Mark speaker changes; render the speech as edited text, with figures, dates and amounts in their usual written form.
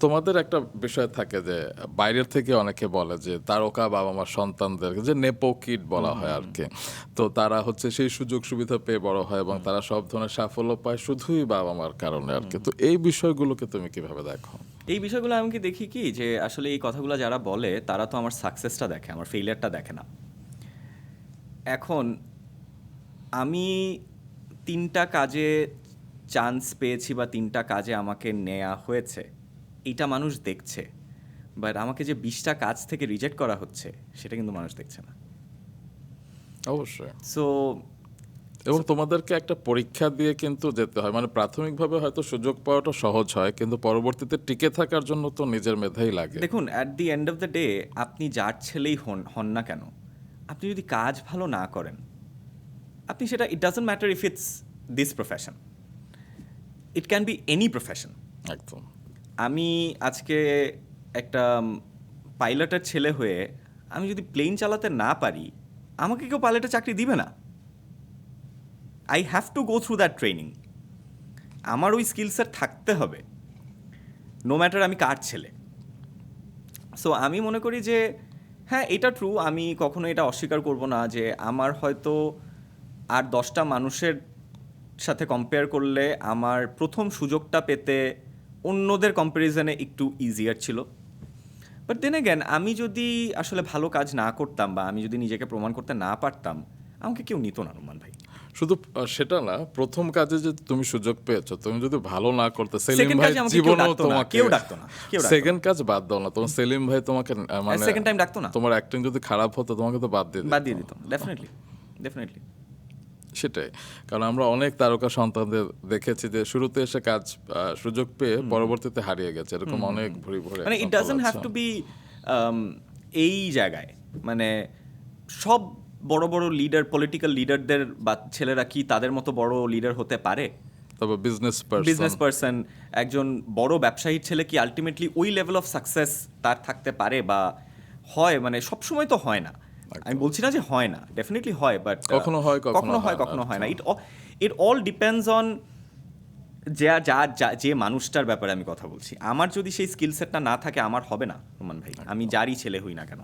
Speaker 1: তোমাদের একটা বিষয় থাকে যে বাইরের থেকে অনেকে বলে যে তারকা বাবা মার সন্তানদেরকে যে নেপো কিড বলা হয় আর কি। তো তারা হচ্ছে সেই সুযোগ সুবিধা পেয়ে বড় হয় এবং তারা সব ধরনের সাফল্য পায় শুধুই বাবা মার কারণে আর কি। তো এই বিষয়গুলোকে তুমি কিভাবে দেখো?
Speaker 2: এই বিষয়গুলো আমি কি দেখি কি যে আসলে এই কথাগুলো যারা বলে তারা তো আমার সাকসেসটা দেখে, আমার ফেলিয়ারটা দেখে না। এখন আমি ৩টা কাজে চান্স পেয়েছি বা ৩টা কাজে আমাকে নেয়া হয়েছে, এইটা মানুষ দেখছে। বাট আমাকে যে ২০টা কাজ থেকে রিজেক্ট করা হচ্ছে সেটা কিন্তু মানুষ দেখছে না।
Speaker 1: অবশ্যই।
Speaker 2: সো
Speaker 1: এবং তোমাদেরকে একটা পরীক্ষা দিয়ে কিন্তু যেতে হয়, মানে প্রাথমিকভাবে হয়তো সুযোগ পাওয়াটা সহজ হয়, কিন্তু পরবর্তীতে টিকে থাকার জন্য তো নিজের মেধাই লাগে।
Speaker 2: দেখুন, at the end of the day আপনি যার ছেলেই হন হন না কেন, আপনি যদি কাজ ভালো না করেন, আপনি সেটা, it doesn't matter if it's this profession, it can be any profession.
Speaker 1: একদম।
Speaker 2: আমি আজকে একটা পাইলটের ছেলে হয়ে আমি যদি প্লেন চালাতে না পারি, আমাকে কেউ পাইলটের চাকরি দিবে না। I have to go through that training. আমার ওই স্কিল সেট থাকতে হবে, নো ম্যাটার আমি কার ছেলে। সো আমি মনে করি যে হ্যাঁ, এটা ট্রু, আমি কখনো এটা অস্বীকার করব না যে আমার হয়তো আর 10টা মানুষের সাথে কম্পেয়ার করলে আমার প্রথম সুযোগটা পেতে অন্যদের কম্প্যারিজনে একটু ইজিয়ার ছিল। বাট দেন অ্যাগেন, আমি যদি আসলে ভালো কাজ না করতাম বা আমি যদি নিজেকে প্রমাণ করতে না পারতাম, আমাকে কেউ নিত না রুমান ভাই।
Speaker 1: শুধু সেটা না, প্রথম কাজে যে তুমি সুযোগ পেয়েছো, তুমি যদি ভালো না করতে, সেলিম
Speaker 2: সেকেন্ড
Speaker 1: ভাই
Speaker 2: কাজে আমাকে কেউ
Speaker 1: জীবনেও
Speaker 2: ডাকতো না,
Speaker 1: তোমাকে
Speaker 2: কেউ ডাকতো না, কেউ ডাকতো না।
Speaker 1: সেকেন্ড কাজ বাদ দাও না, তোমার সেলিম ভাই তোমাকে মানে
Speaker 2: সেকেন্ড টাইম ডাকতো না,
Speaker 1: তোমার অ্যাক্টিং যদি খারাপ হতো তোমাকে তো বাদ
Speaker 2: বাদ দিয়ে দিত। Definitely, definitely.
Speaker 1: সেটাই। কারণ আমরা অনেক তারকা সন্তানদের দেখেছি যে শুরুতে এসে কাজ সুযোগ পেয়ে পরবর্তীতে হারিয়ে গেছে, এরকম অনেক ভুরি ভুরি
Speaker 2: মানে ইট
Speaker 1: example
Speaker 2: ডাজন্ট হ্যাভ
Speaker 1: আছে।
Speaker 2: টু বি এই জায়গায়, মানে সব বড় বড় লিডার, পলিটিক্যাল লিডারদের বা ছেলেরা কি তাদের মতো বড় লিডার হতে পারে?
Speaker 1: তবে বিজনেস
Speaker 2: বিজনেস
Speaker 1: পারসন,
Speaker 2: পারসন, একজন বড় ব্যবসায়ীর ছেলে কি আলটিমেটলি ওই লেভেল অফ সাকসেস তার থাকতে পারে বা হয়? মানে সবসময় তো হয় না। আমি বলছি না যে হয় না, ডেফিনেটলি হয়, বাট
Speaker 1: কখনো হয়, কখনো হয় না।
Speaker 2: কখনো হয় না। ইট অল ডিপেন্ডস অন যে মানুষটার ব্যাপারে আমি কথা বলছি। আমার যদি সেই স্কিল সেটটা না থাকে, আমার হবে না রোমান ভাই, আমি যারই ছেলে হই না কেন।